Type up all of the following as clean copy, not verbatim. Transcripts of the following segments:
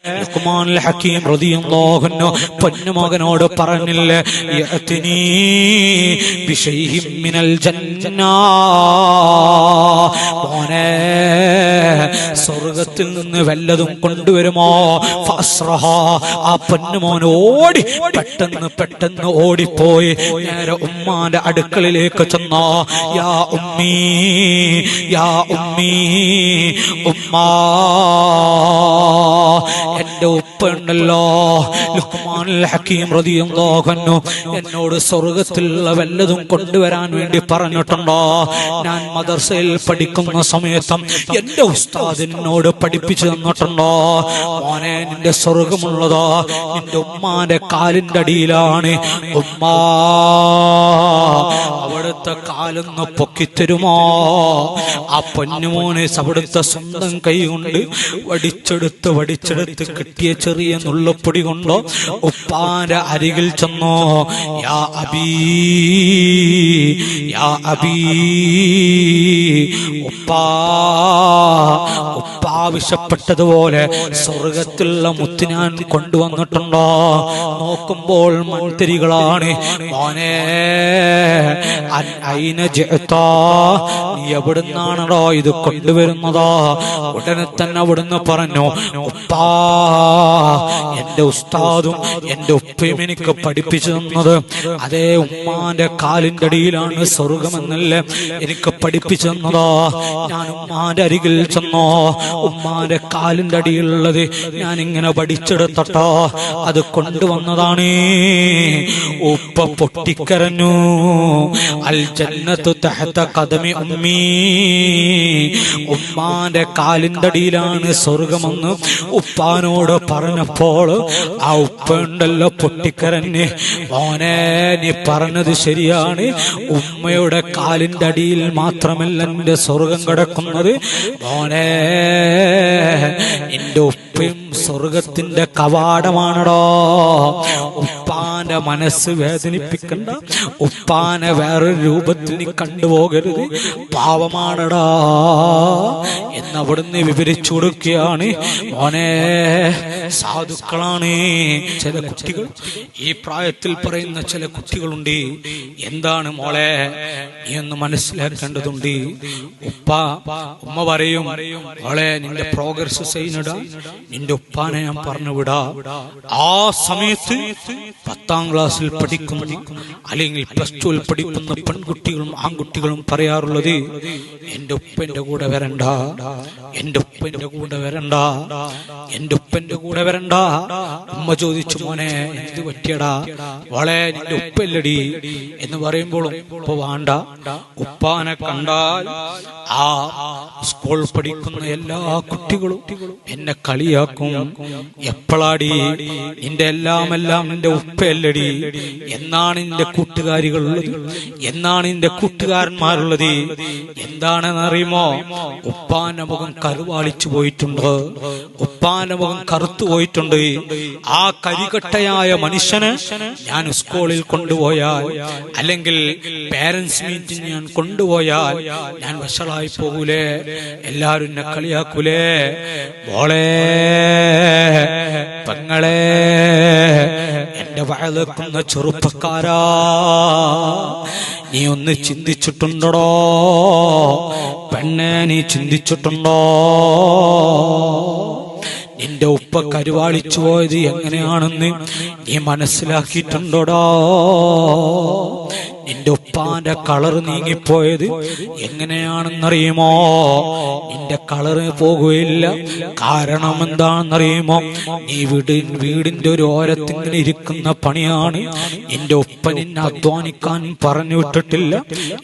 ലുഖ്മാനുൽ ഹകീം റളിയല്ലാഹു അൻഹു പൊന്നുമകനോട് പറഞ്ഞില്ലേ, യഅ്തിനി ബിശൈഇൻ മിനൽ ജന്ന, മോനെ സ്വർഗ്ഗത്തിൽ നിന്ന് വല്ലതും കൊണ്ടുവരുമോ? ഫസ്റഹ, ആ പൊന്നുമോൻ ഓടി പെട്ടെന്ന് ഓടിപ്പോയി നേരെ ഉമ്മാന്റെ അടുക്കളയിലേക്ക് ചെന്നോ. യാ ഉമ്മീ, യാ ഉമ്മീ, ഉമ്മാ, എന്റെ ഉപ്പ ഉണ്ടല്ലോ ലുഖ്മാനുൽ ഹകീം റളിയല്ലാഹു അൻഹു എന്നോട് സ്വർഗ്ഗത്തിലുള്ള വല്ലതും കൊണ്ടുവരാൻ വേണ്ടി പറഞ്ഞിട്ടുണ്ടോ? ഞാൻ മദ്രസയിൽ പഠിക്കുന്ന സമയത്തും എന്റെ ഉസ്താദ് എന്നോട് പഠിപ്പിച്ചു തന്നിട്ടുണ്ടോ? മോനെ, നിന്റെ സ്വർഗമുള്ളതോ നിന്റെ ഉമ്മാന്റെ കാലിന്റെ അടിയിലാണ്. ഉമ്മാ, അവിടുത്തെ കാലൊന്ന് പൊക്കിത്തരുമോ? ആ പൊന്നുമോനെ അവിടുത്തെ സ്വന്തം കൈ കൊണ്ട് വടിച്ചെടുത്ത് കിട്ടിയ ചെറിയ നുള്ളപ്പൊടി കൊണ്ടോ ഉപ്പാന്റെ അരികിൽ ചെന്നോ. യാ അബീ, യാ അബീ, ഉപ്പാ, ആവശ്യപ്പെട്ടതുപോലെ സ്വർഗത്തിലുള്ള മുത്ത് ഞാൻ കൊണ്ടുവന്നിട്ടുണ്ടോ? നോക്കുമ്പോൾ മൺതിരികളാണ്. മോനെ, അയിന ജിഅ്താ, നീ എവിടുന്നാണോ ഇത് കൊണ്ടുവരുന്നതോ? ഉടനെ തന്നെ അവിടുന്ന് പറഞ്ഞു, ഉപ്പാ, എന്റെ ഉസ്താദും എന്റെ ഉപ്പയും എനിക്ക് പഠിപ്പിച്ചു തന്നത് അതേ ഉമ്മാന്റെ കാലിന്റെ അടിയിലാണ് സ്വർഗമെന്നല്ലേ എനിക്ക് പഠിപ്പിച്ചു തന്നതോ. ഞാൻ ഉമ്മാന്റെ അരികിൽ ചെന്നോ, ഉമ്മാന്റെ കാലിന്റെ അടിയിലുള്ളത് ഞാൻ ഇങ്ങനെ പഠിച്ചെടുത്തട്ടോ, അത് കൊണ്ടുവന്നതാണ്. ഉപ്പ പൊട്ടിക്കരഞ്ഞു. അൽ ജന്നത്തു തഹത ഖദമി ഉമ്മീ, ഉമ്മാന്റെ കാലിന്റെ അടിയിലാണ് സ്വർഗമെന്ന് ഉപ്പാനോട് പറഞ്ഞപ്പോൾ ആ ഉപ്പ ഉണ്ടല്ലോ പൊട്ടിക്കരഞ്ഞ്, മോനെ, നീ പറഞ്ഞത് ശരിയാണ്, ഉമ്മയുടെ കാലിന്റെ അടിയിൽ മാത്രമല്ല എന്റെ സ്വർഗം കിടക്കുന്നത്. മോനെ, എന്റെ ഉപ്പയും സ്വർഗത്തിന്റെ കവാടമാണടോ. ഉപ്പാന്റെ മനസ്സ് വേദനിപ്പിക്കണ്ട, ഉപ്പാനെ വേറൊരു രൂപത്തിൽ നീ കണ്ടുപോകരുത്, പാവമാണടാ എന്നവിടുന്ന് വിവരിച്ചു കൊടുക്കുകയാണ്. മോനെ, സാധുക്കളാണ് ചില കുട്ടികൾ, ഈ പ്രായത്തിൽ പറയുന്ന ചില കുട്ടികളുണ്ട്. എന്താണ് മോളെ, നീ ഒന്ന് മനസ്സിലാക്കേണ്ടതുണ്ട്. ഉമ്മ പറയും, മോളെ, നിന്റെ പ്രോഗ്രസ് ചെയ്യുന്നിടാ, നിന്റെ ഉപ്പാനെ ഞാൻ പറഞ്ഞു വിടാ. ആ സമയത്ത് 10ാം ക്ലാസ്സിൽ പഠിക്കും അല്ലെങ്കിൽ +2 പഠിക്കുന്ന പെൺകുട്ടികളും ആൺകുട്ടികളും പറയാറുള്ളത്, എന്റെ ഉപ്പന്റെ കൂടെ വരണ്ട, എന്റെ ഉപ്പന്റെ കൂടെ വരണ്ട, എന്റെ ഉപ്പന്റെ കൂടെ വരണ്ട. ഉമ്മ ചോദിച്ചു, മോനെ എന്ത് പറ്റിയടാ? മോളെ, നിന്റെ ഉപ്പല്ലടി എന്ന് പറയുമ്പോഴും ഉപ്പ വേണ്ട. ഉപ്പാനെ കണ്ടാൽ ആ സ്കൂൾ പഠിക്കുന്ന എല്ലാ കുട്ടികളും എന്നെ കളിയാക്കും. എപ്പോഴാടി നിന്റെ എല്ലാം നിന്റെ ഉപ്പയല്ലടി എന്നാണ് നിന്റെ കൂട്ടുകാരികളുള്ളത്, എന്നാണ് നിന്റെ കൂട്ടുകാരന്മാരുള്ളത്. എന്താണെന്നറിയുമോ? ഉപ്പാന്റെ മുഖം കരുവാളിച്ചു പോയിട്ടുണ്ട്, ഉപ്പാന്റെ മുഖം കറുത്തു പോയിട്ടുണ്ട്. ആ കരികട്ടയായ മനുഷ്യനെ ഞാൻ സ്കൂളിൽ കൊണ്ടുപോയാൽ അല്ലെങ്കിൽ പേരൻസ് മീറ്റിംഗ് ഞാൻ കൊണ്ടുപോയാൽ ഞാൻ വഷളായി പോകൂലേ, എല്ലാരും എന്നെ കളിയാക്കൂലേ. മോളെ, പെങ്ങളെ, എന്റെ വയലേക്കുന്ന ചെറുപ്പക്കാരാ, നീ ഒന്ന് ചിന്തിച്ചിട്ടുണ്ടോ? പെണ്ണെ, നീ ചിന്തിച്ചിട്ടുണ്ടോ? നിന്റെ ഉപ്പ കരുവാളിച്ചു പോയത് എങ്ങനെയാണെന്ന് നീ മനസ്സിലാക്കിയിട്ടുണ്ടോടാ? നിന്റെ ഉപ്പാന്റെ കളർ നീങ്ങിപ്പോയത് എങ്ങനെയാണെന്നറിയുമോ? നിന്റെ കളറ് പോകുകയില്ല. കാരണം എന്താണെന്നറിയുമോ? നീ വീടിന്റെ ഒരു ഓരത്തിങ്ങനെ ഇരിക്കുന്ന പണിയാണ്. നിന്റെ ഉപ്പ നിന്നെ അധ്വാനിക്കാൻ പറഞ്ഞു വിട്ടിട്ടില്ല.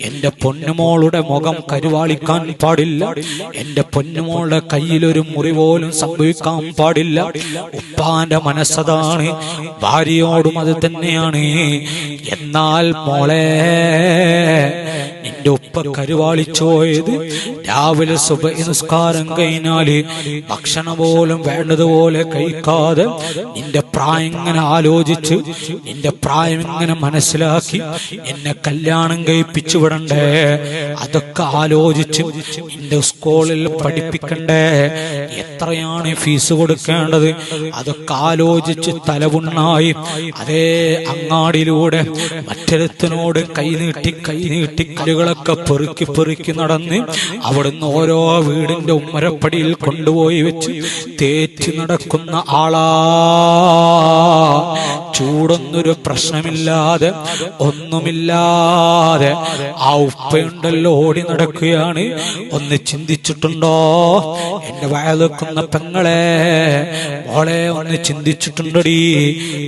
എന്റെ പൊന്നുമോളുടെ മുഖം കരുവാളിക്കാൻ പാടില്ല, എന്റെ പൊന്നുമോളുടെ കയ്യിലൊരു മുറി പോലും സംഭവിക്കാൻ പാടില്ല. ഉപ്പാന്റെ മനസ്സതാണ്, ഭാര്യയോടും അത് തന്നെയാണ്. എന്നാൽ മോളെ, നിന്റെ ഉപ്പ കരുവാളിച്ചു പോയത്. രാവിലെ സുബഹി നിസ്കാരം കഴിഞ്ഞാല് ഭക്ഷണം പോലും വേണ്ടതുപോലെ കഴിക്കാതെ നിന്റെ പ്രായം ഇങ്ങനെ ആലോചിച്ച് നിന്റെ പ്രായം ഇങ്ങനെ മനസ്സിലാക്കി എന്നെ കല്യാണം കഴിപ്പിച്ചു വിടണ്ടേ, അതൊക്കെ ആലോചിച്ച് നിന്റെ സ്കൂളിൽ പഠിപ്പിക്കണ്ടേ, എത്രയാണ് ഫീസ് കൊടുക്കേണ്ടത്, അതൊക്കെ ആലോചിച്ച് തലവുണ്ണായി അതേ അങ്ങാടിയിലൂടെ മറ്റൊരുത്തനോട് കൈനീട്ടി കല്ലുകളൊക്കെ പെറുക്കി നടന്ന് അവിടുന്ന് ഓരോ വീടിന്റെ ഉമ്മരപ്പടിയിൽ കൊണ്ടുപോയി വെച്ച് തേച്ച് നടക്കുന്ന ആളാ. ചൂടൊന്നൊരു പ്രശ്നമില്ലാതെ ഒന്നുമില്ലാതെ ആ ഉപ്പയുണ്ടല്ലോ ഓടി നടക്കുകയാണ്. ഒന്ന് ചിന്തിച്ചിട്ടുണ്ടോ എന്റെ വയലെക്കുന്ന പെങ്ങളെ, മോളെ ഒന്ന് ചിന്തിച്ചിട്ടുണ്ടടി?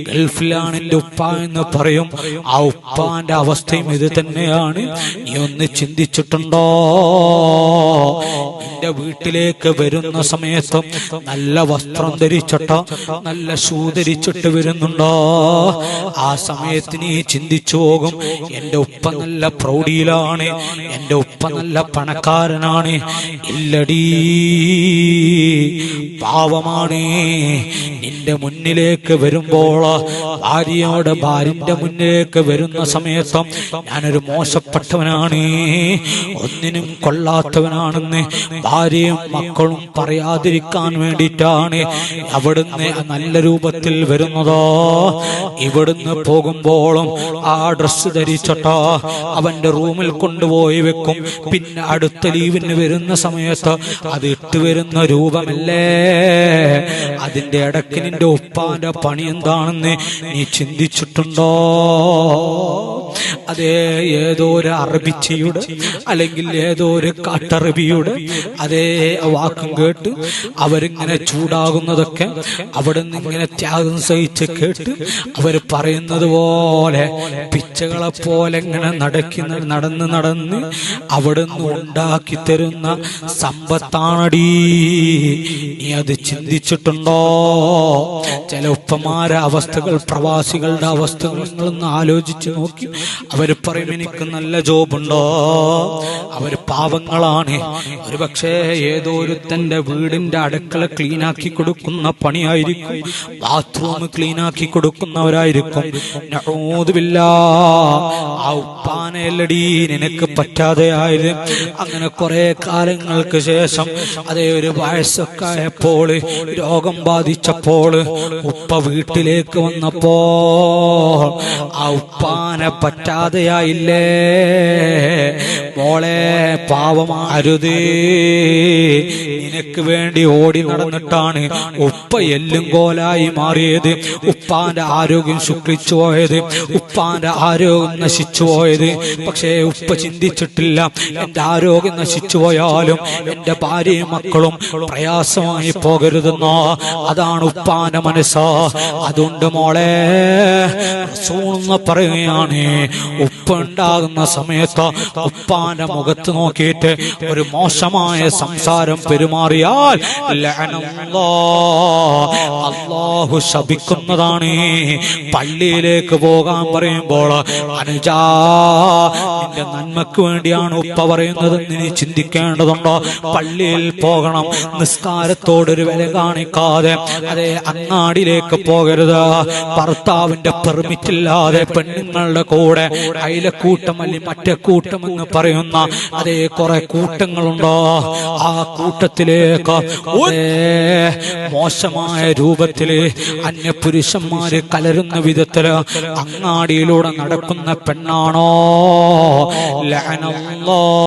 ഗൾഫിലാണ് എന്റെ ഉപ്പ എന്ന് പറയും, ആ ഉപ്പാന്റെ അവസ്ഥയും ഇത് തന്നെയാണ്. നീ ഒന്ന് ചിന്തിച്ചിട്ടുണ്ടോ? നിന്റെ വീട്ടിലേക്ക് വരുന്ന സമയത്ത് നല്ല വസ്ത്രം ധരിച്ചിട്ടോ നല്ല ഷൂ ധരിച്ചിട്ട് വരുന്നുണ്ടോ? ആ സമയത്ത് നീ ചിന്തിച്ചു പോകും, എന്റെ ഉപ്പ നല്ല പ്രൗഢിയിലാണ്, എന്റെ ഉപ്പ നല്ല പണക്കാരനാണ്. ഇല്ലടീ, പാവമാണ്. നിന്റെ മുന്നിലേക്ക് വരുമ്പോൾ ഭാര്യന്റെ മുന്നിലേക്ക് വരുന്ന സമയത്ത് ഞാനൊരു മോശപ്പെട്ടവനാണ്, ഒന്നിനും കൊള്ളാത്തവനാണെന്ന് ഭാര്യയും മക്കളും പറയാതിരിക്കാൻ വേണ്ടിയിട്ടാണ് അവിടുന്ന് നല്ല രൂപത്തിൽ വരുന്നതോ. ഇവിടുന്ന് പോകുമ്പോഴും ആ ഡ്രസ്സ് ധരിച്ചട്ടോ അവന്റെ റൂമിൽ കൊണ്ടുപോയി വെക്കും. പിന്നെ അടുത്ത ലീവിന് വരുന്ന സമയത്ത് അത് ഇട്ട് വരുന്ന രൂപമല്ലേ. അതിന്റെ ഇടയ്ക്ക് നിന്റെ ഉപ്പാന്റെ പണി എന്താണെന്ന് നീ ചിന്തിച്ചിട്ടുണ്ടോ? അതേ ഏതോ ഒരു അറബിച്ചിയുടെ അല്ലെങ്കിൽ ഏതോ ഒരു കാട്ടറബിയുടെ അതേ വാക്കും കേട്ട് അവരിങ്ങനെ ചൂടാകുന്നതൊക്കെ അവിടെ നിന്ന് ഇങ്ങനെ ത്യാഗം സഹിച്ച് കേട്ട് അവർ പറയുന്നത് പോലെ പിച്ചകളെ പോലെ ഇങ്ങനെ നടന്ന് അവിടുന്ന് ഉണ്ടാക്കി തരുന്ന സമ്പത്താണടി. നീ അത് ചിന്തിച്ചിട്ടുണ്ടോ? ചില ഉപ്പമാരെ അവസ്ഥകൾ, പ്രവാസികളുടെ അവസ്ഥകൾ നിങ്ങളൊന്ന് ആലോചിച്ച് നോക്കി. അവര് പറയും എനിക്ക് നല്ല ജോബുണ്ടോ, അവര് പാവങ്ങളാണ്. ഒരു പക്ഷേ ഏതോ ഒരുത്തന്റെ വീടിന്റെ അടുക്കള ക്ലീനാക്കി കൊടുക്കുന്ന പണിയായിരിക്കും, ബാത്റൂം ക്ലീനാക്കി കൊടുക്കുന്നവരായിരിക്കും. നഊദുബില്ലാ, ആ ഉപ്പാനല്ലടി നിനക്ക് പറ്റാതെ ആയത്. അങ്ങനെ കുറെ കാലങ്ങൾക്ക് ശേഷം അതേ ഒരു വയസ്സൊക്കെ ആയപ്പോൾ രോഗം ബാധിച്ചപ്പോൾ ഉപ്പ വീട്ടിലേക്ക് വന്നപ്പോ ആ ഉപ്പാനെ പറ്റാതെയായില്ലേ. മോളെ പാവമാരുത്, നിനക്ക് വേണ്ടി ഓടി നടന്നിട്ടാണ് ഉപ്പ എല്ലും കോലായി മാറിയത്, ഉപ്പാന്റെ ആരോഗ്യം ശുക്ലിച്ചു പോയത്, ഉപ്പാന്റെ ആരോഗ്യം നശിച്ചു പോയത്. പക്ഷേ ഉപ്പ ചിന്തിച്ചിട്ടില്ല, എന്റെ ആരോഗ്യം നശിച്ചു പോയാലും എന്റെ ഭാര്യയും മക്കളും പ്രയാസമായി പോകരുതെന്നോ. അതാണ് ഉപ്പാന്റെ മനസ്സോ. അതുകൊണ്ട് മോളെ റസൂൽ പറയുകയാണ്, ഉപ്പ ഉണ്ടാകുന്ന സമയത്ത് ഉപ്പാന്റെ മുഖത്ത് നോക്കിയിട്ട് ഒരു മോശമായ സംസാരം പെരുമാറിയാൽ അല്ലാഹു ശപിക്കുന്നതാണ്. പള്ളിയിലേക്ക് പോകാൻ പറയുമ്പോൾ അനുജാ നിന്റെ നന്മക്ക് വേണ്ടിയാണ് ഉപ്പ പറയുന്നത് നീ ചിന്തിക്കേണ്ടതുണ്ടോ? പള്ളിയിൽ പോകണം, നിസ്കാരത്തോടൊരു വില കാണിക്കാതെ അതേ അങ്ങാടിയിലേക്ക് പോകരുത്. ഭർത്താവിന്റെ പെർമിറ്റ് ഇല്ലാതെ പെണ്ണുങ്ങളുടെ കൂടെ അയലക്കൂട്ടം അല്ലെങ്കിൽ മറ്റേ കൂട്ടം എന്ന് പറയുന്ന അതേ കുറെ കൂട്ടങ്ങളുണ്ടോ, ആ കൂട്ടത്തിലേക്ക് മോശമായ രൂപത്തില് അന്യപുരുഷന്മാര് കലരുന്ന വിധത്തില് അങ്ങാടിയിലൂടെ നടക്കുന്ന പെണ്ണാണോ? ലഅനല്ലാഹ്.